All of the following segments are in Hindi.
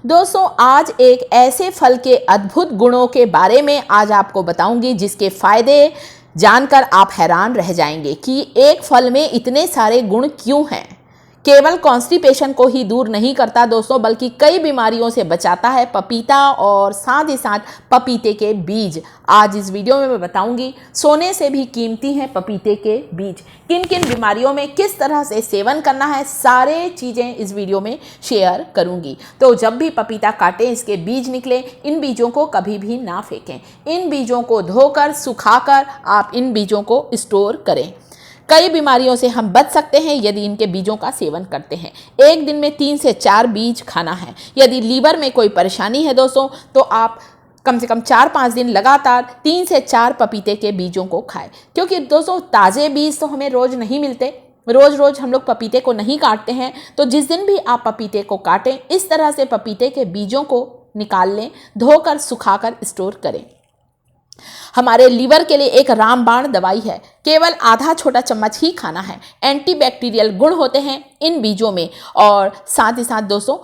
दोस्तों आज एक ऐसे फल के अद्भुत गुणों के बारे में आज आपको बताऊंगी जिसके फायदे जानकर आप हैरान रह जाएंगे कि एक फल में इतने सारे गुण क्यों हैं। केवल कॉन्स्टिपेशन को ही दूर नहीं करता दोस्तों, बल्कि कई बीमारियों से बचाता है पपीता और साथ ही साथ पपीते के बीज। आज इस वीडियो में मैं बताऊंगी सोने से भी कीमती हैं पपीते के बीज। किन किन बीमारियों में किस तरह से सेवन करना है, सारे चीज़ें इस वीडियो में शेयर करूंगी। तो जब भी पपीता काटें, इसके बीज निकले, इन बीजों को कभी भी ना फेंकें। इन बीजों को धोकर सुखाकर आप इन बीजों को स्टोर करें। कई बीमारियों से हम बच सकते हैं यदि इनके बीजों का सेवन करते हैं। एक दिन में 3 से 4 बीज खाना है। यदि लीवर में कोई परेशानी है दोस्तों, तो आप कम से कम 4-5 दिन लगातार 3 से 4 पपीते के बीजों को खाएं। क्योंकि दोस्तों ताज़े बीज तो हमें रोज़ नहीं मिलते, रोज़ रोज़ हम लोग पपीते को नहीं काटते हैं। तो जिस दिन भी आप पपीते को काटें, इस तरह से पपीते के बीजों को निकाल लें, धोकर सुखाकर स्टोर करें। हमारे लीवर के लिए एक रामबाण दवाई है। केवल आधा छोटा चम्मच ही खाना है। एंटीबैक्टीरियल गुण होते हैं इन बीजों में। और साथ ही साथ दोस्तों,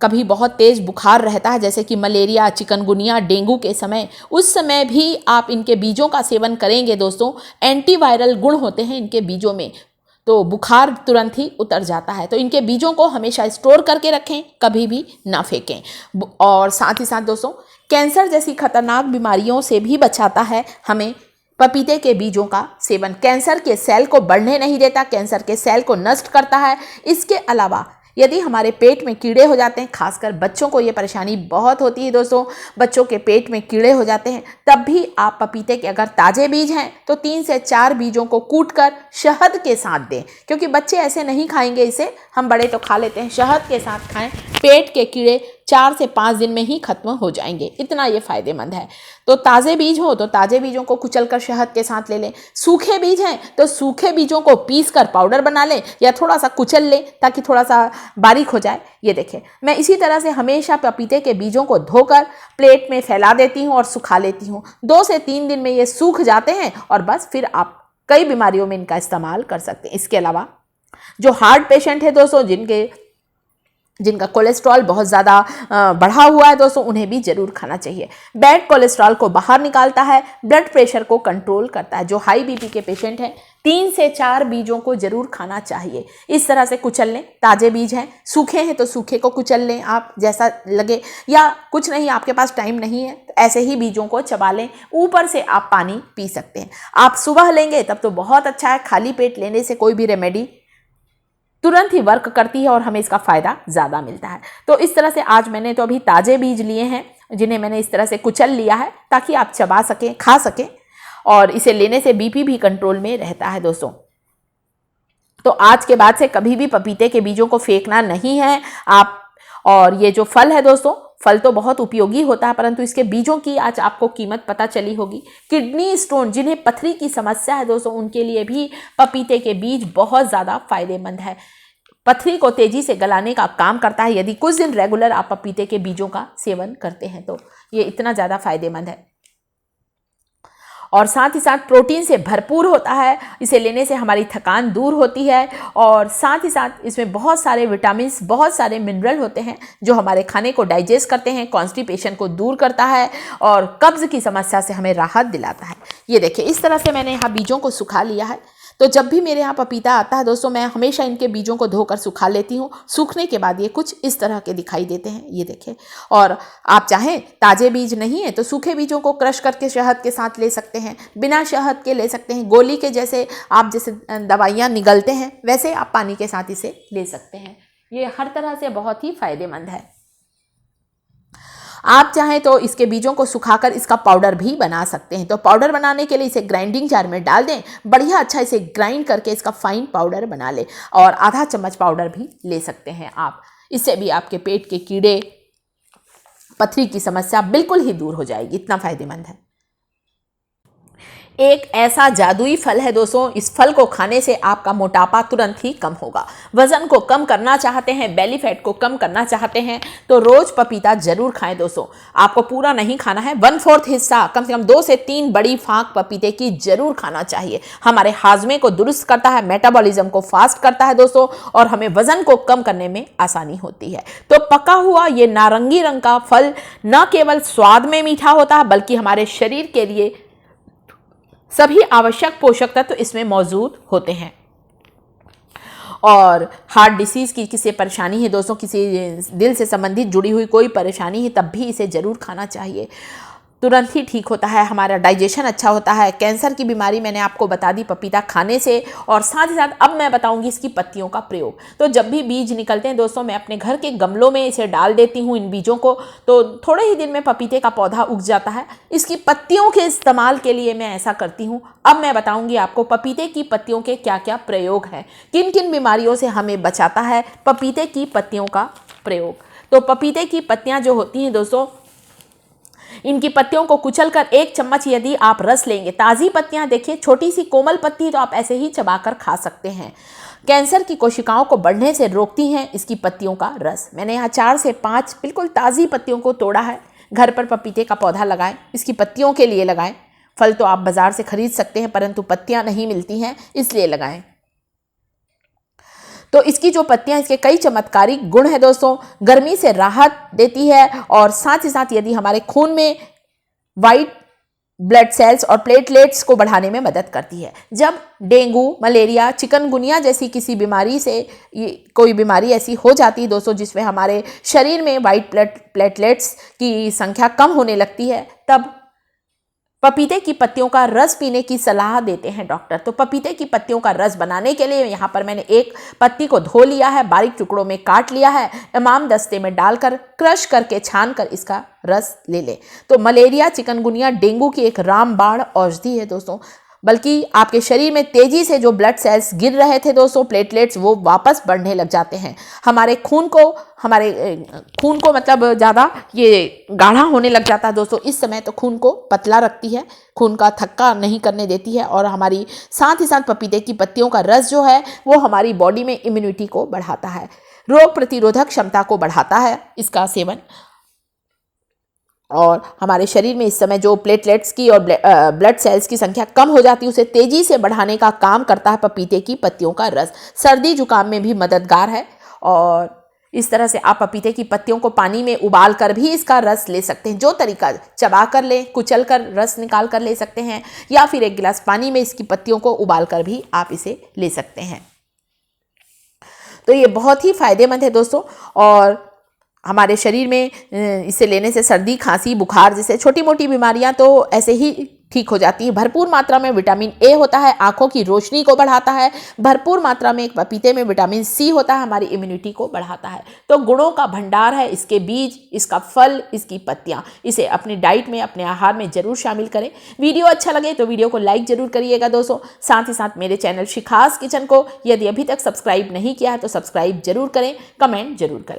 कभी बहुत तेज़ बुखार रहता है, जैसे कि मलेरिया, चिकनगुनिया, डेंगू के समय, उस समय भी आप इनके बीजों का सेवन करेंगे दोस्तों। एंटीवायरल गुण होते हैं इनके बीजों में, तो बुखार तुरंत ही उतर जाता है। तो इनके बीजों को हमेशा स्टोर करके रखें, कभी भी ना फेंकें। और साथ ही साथ दोस्तों, कैंसर जैसी खतरनाक बीमारियों से भी बचाता है हमें पपीते के बीजों का सेवन। कैंसर के सेल को बढ़ने नहीं देता, कैंसर के सेल को नष्ट करता है। इसके अलावा यदि हमारे पेट में कीड़े हो जाते हैं, खासकर बच्चों को ये परेशानी बहुत होती है दोस्तों, बच्चों के पेट में कीड़े हो जाते हैं, तब भी आप पपीते के अगर ताज़े बीज हैं तो 3 से 4 बीजों को कूटकर शहद के साथ दें। क्योंकि बच्चे ऐसे नहीं खाएंगे इसे, हम बड़े तो खा लेते हैं। शहद के साथ खाएं, पेट के कीड़े 4 से 5 दिन में ही खत्म हो जाएंगे। इतना ये फायदेमंद है। तो ताज़े बीज हो तो ताज़े बीजों को कुचलकर शहद के साथ ले लें। सूखे बीज हैं तो सूखे बीजों को पीसकर पाउडर बना लें या थोड़ा सा कुचल लें ताकि थोड़ा सा बारीक हो जाए। ये देखें, मैं इसी तरह से हमेशा पपीते के बीजों को धोकर प्लेट में फैला देती हूँ और सुखा लेती हूँ। 2 से 3 दिन में ये सूख जाते हैं और बस फिर आप कई बीमारियों में इनका इस्तेमाल कर सकते हैं। इसके अलावा जो हार्ट पेशेंट है दोस्तों, जिनका कोलेस्ट्रॉल बहुत ज़्यादा बढ़ा हुआ है दोस्तों, उन्हें भी ज़रूर खाना चाहिए। बैड कोलेस्ट्रॉल को बाहर निकालता है, ब्लड प्रेशर को कंट्रोल करता है। जो हाई बीपी के पेशेंट हैं, 3 से 4 बीजों को ज़रूर खाना चाहिए। इस तरह से कुचल लें। ताज़े बीज हैं, सूखे हैं तो सूखे को कुचल लें आप, जैसा लगे। या कुछ नहीं, आपके पास टाइम नहीं है तो ऐसे ही बीजों को चबा लें। ऊपर से आप पानी पी सकते हैं। आप सुबह लेंगे तब तो बहुत अच्छा है। खाली पेट लेने से कोई भी रेमेडी तुरंत ही वर्क करती है और हमें इसका फ़ायदा ज़्यादा मिलता है। तो इस तरह से आज मैंने तो अभी ताज़े बीज लिए हैं, जिन्हें मैंने इस तरह से कुचल लिया है ताकि आप चबा सकें, खा सकें। और इसे लेने से बीपी भी कंट्रोल में रहता है दोस्तों। तो आज के बाद से कभी भी पपीते के बीजों को फेंकना नहीं है आप। और ये जो फल है दोस्तों, फल तो बहुत उपयोगी होता है, परंतु इसके बीजों की आज आपको कीमत पता चली होगी। किडनी स्टोन, जिन्हें पथरी की समस्या है दोस्तों, उनके लिए भी पपीते के बीज बहुत ज़्यादा फायदेमंद है। पथरी को तेजी से गलाने का काम करता है यदि कुछ दिन रेगुलर आप पपीते के बीजों का सेवन करते हैं तो। ये इतना ज़्यादा फायदेमंद है। और साथ ही साथ प्रोटीन से भरपूर होता है। इसे लेने से हमारी थकान दूर होती है। और साथ ही साथ इसमें बहुत सारे विटामिन्स, बहुत सारे मिनरल होते हैं जो हमारे खाने को डाइजेस्ट करते हैं, कॉन्स्टिपेशन को दूर करता है और कब्ज़ की समस्या से हमें राहत दिलाता है। ये देखिए, इस तरह से मैंने यहाँ बीजों को सुखा लिया है। तो जब भी मेरे यहाँ पपीता आता है दोस्तों, मैं हमेशा इनके बीजों को धोकर सुखा लेती हूँ। सूखने के बाद ये कुछ इस तरह के दिखाई देते हैं, ये देखें। और आप चाहें ताज़े बीज नहीं है तो सूखे बीजों को क्रश करके शहद के साथ ले सकते हैं, बिना शहद के ले सकते हैं। गोली के जैसे आप जैसे दवाइयाँ निगलते हैं, वैसे आप पानी के साथ इसे ले सकते हैं। ये हर तरह से बहुत ही फायदेमंद है। आप चाहें तो इसके बीजों को सुखाकर इसका पाउडर भी बना सकते हैं। तो पाउडर बनाने के लिए इसे ग्राइंडिंग जार में डाल दें, बढ़िया अच्छा इसे ग्राइंड करके इसका फाइन पाउडर बना लें। और आधा चम्मच पाउडर भी ले सकते हैं आप। इससे भी आपके पेट के कीड़े, पथरी की समस्या बिल्कुल ही दूर हो जाएगी। इतना फायदेमंद है। एक ऐसा जादुई फल है दोस्तों, इस फल को खाने से आपका मोटापा तुरंत ही कम होगा। वजन को कम करना चाहते हैं, बेली फैट को कम करना चाहते हैं तो रोज पपीता जरूर खाएं दोस्तों। आपको पूरा नहीं खाना है, 1/4 हिस्सा, कम से कम 2 से 3 बड़ी फांक पपीते की जरूर खाना चाहिए। हमारे हाजमे को दुरुस्त करता है, मेटाबॉलिज्म को फास्ट करता है दोस्तों, और हमें वजन को कम करने में आसानी होती है। तो पका हुआ ये नारंगी रंग का फल न केवल स्वाद में मीठा होता है बल्कि हमारे शरीर के लिए सभी आवश्यक पोषक तत्व इसमें मौजूद होते हैं। और हार्ट डिसीज की किसी परेशानी है दोस्तों, किसी दिल से संबंधित जुड़ी हुई कोई परेशानी है, तब भी इसे जरूर खाना चाहिए, तुरंत ही ठीक होता है। हमारा डाइजेशन अच्छा होता है। कैंसर की बीमारी मैंने आपको बता दी पपीता खाने से। और साथ ही साथ अब मैं बताऊंगी इसकी पत्तियों का प्रयोग। तो जब भी बीज निकलते हैं दोस्तों, मैं अपने घर के गमलों में इसे डाल देती हूँ इन बीजों को, तो थोड़े ही दिन में पपीते का पौधा उग जाता है। इसकी पत्तियों के इस्तेमाल के लिए मैं ऐसा करती हूँ। अब मैं बताऊंगी आपको पपीते की पत्तियों के क्या क्या प्रयोग हैं, किन किन बीमारियों से हमें बचाता है पपीते की पत्तियों का प्रयोग। तो पपीते की पत्तियां जो होती हैं दोस्तों, इनकी पत्तियों को कुचलकर 1 चम्मच यदि आप रस लेंगे, ताज़ी पत्तियां देखिए, छोटी सी कोमल पत्ती तो आप ऐसे ही चबाकर खा सकते हैं। कैंसर की कोशिकाओं को बढ़ने से रोकती हैं इसकी पत्तियों का रस। मैंने यहाँ 4 से 5 बिल्कुल ताज़ी पत्तियों को तोड़ा है। घर पर पपीते का पौधा लगाएं, इसकी पत्तियों के लिए लगाएं। फल तो आप बाजार से खरीद सकते हैं परंतु पत्तियां नहीं मिलती हैं, इसलिए लगाएं। तो इसकी जो पत्तियां, इसके कई चमत्कारिक गुण है दोस्तों। गर्मी से राहत देती है और साथ ही साथ यदि हमारे खून में वाइट ब्लड सेल्स और प्लेटलेट्स को बढ़ाने में मदद करती है। जब डेंगू, मलेरिया, चिकनगुनिया जैसी किसी बीमारी से कोई बीमारी ऐसी हो जाती है दोस्तों जिसमें हमारे शरीर में वाइट प्लेटलेट्स की संख्या कम होने लगती है, तब पपीते की पत्तियों का रस पीने की सलाह देते हैं डॉक्टर। तो पपीते की पत्तियों का रस बनाने के लिए यहाँ पर मैंने एक पत्ती को धो लिया है, बारीक टुकड़ों में काट लिया है, इमाम दस्ते में डालकर क्रश करके छान कर इसका रस ले लें। तो मलेरिया, चिकनगुनिया, डेंगू की एक रामबाण औषधि है दोस्तों। बल्कि आपके शरीर में तेजी से जो ब्लड सेल्स गिर रहे थे दोस्तों, प्लेटलेट्स, वो वापस बढ़ने लग जाते हैं। हमारे खून को मतलब ज़्यादा ये गाढ़ा होने लग जाता है दोस्तों। इस समय तो खून को पतला रखती है, खून का थक्का नहीं करने देती है। और हमारी साथ ही साथ पपीते की पत्तियों का रस जो है वो हमारी बॉडी में इम्यूनिटी को बढ़ाता है, रोग प्रतिरोधक क्षमता को बढ़ाता है इसका सेवन। और हमारे शरीर में इस समय जो प्लेटलेट्स की और ब्लड सेल्स की संख्या कम हो जाती है, उसे तेजी से बढ़ाने का काम करता है पपीते की पत्तियों का रस। सर्दी जुकाम में भी मददगार है। और इस तरह से आप पपीते की पत्तियों को पानी में उबाल कर भी इसका रस ले सकते हैं। जो तरीका, चबा कर लें, कुचल कर रस निकाल कर ले सकते हैं, या फिर 1 गिलास पानी में इसकी पत्तियों को उबाल कर भी आप इसे ले सकते हैं। तो ये बहुत ही फायदेमंद है दोस्तों। और हमारे शरीर में इसे लेने से सर्दी, खांसी, बुखार जैसे छोटी मोटी बीमारियां तो ऐसे ही ठीक हो जाती है। भरपूर मात्रा में विटामिन ए होता है, आंखों की रोशनी को बढ़ाता है। भरपूर मात्रा में एक पपीते में विटामिन सी होता है, हमारी इम्यूनिटी को बढ़ाता है। तो गुणों का भंडार है इसके बीज, इसका फल, इसकी पत्तियां। इसे अपनी डाइट में, अपने आहार में जरूर शामिल करें। वीडियो अच्छा लगे तो वीडियो को लाइक जरूर करिएगा दोस्तों। साथ ही साथ मेरे चैनल शिखास किचन को यदि अभी तक सब्सक्राइब नहीं किया है तो सब्सक्राइब जरूर करें, कमेंट जरूर करें।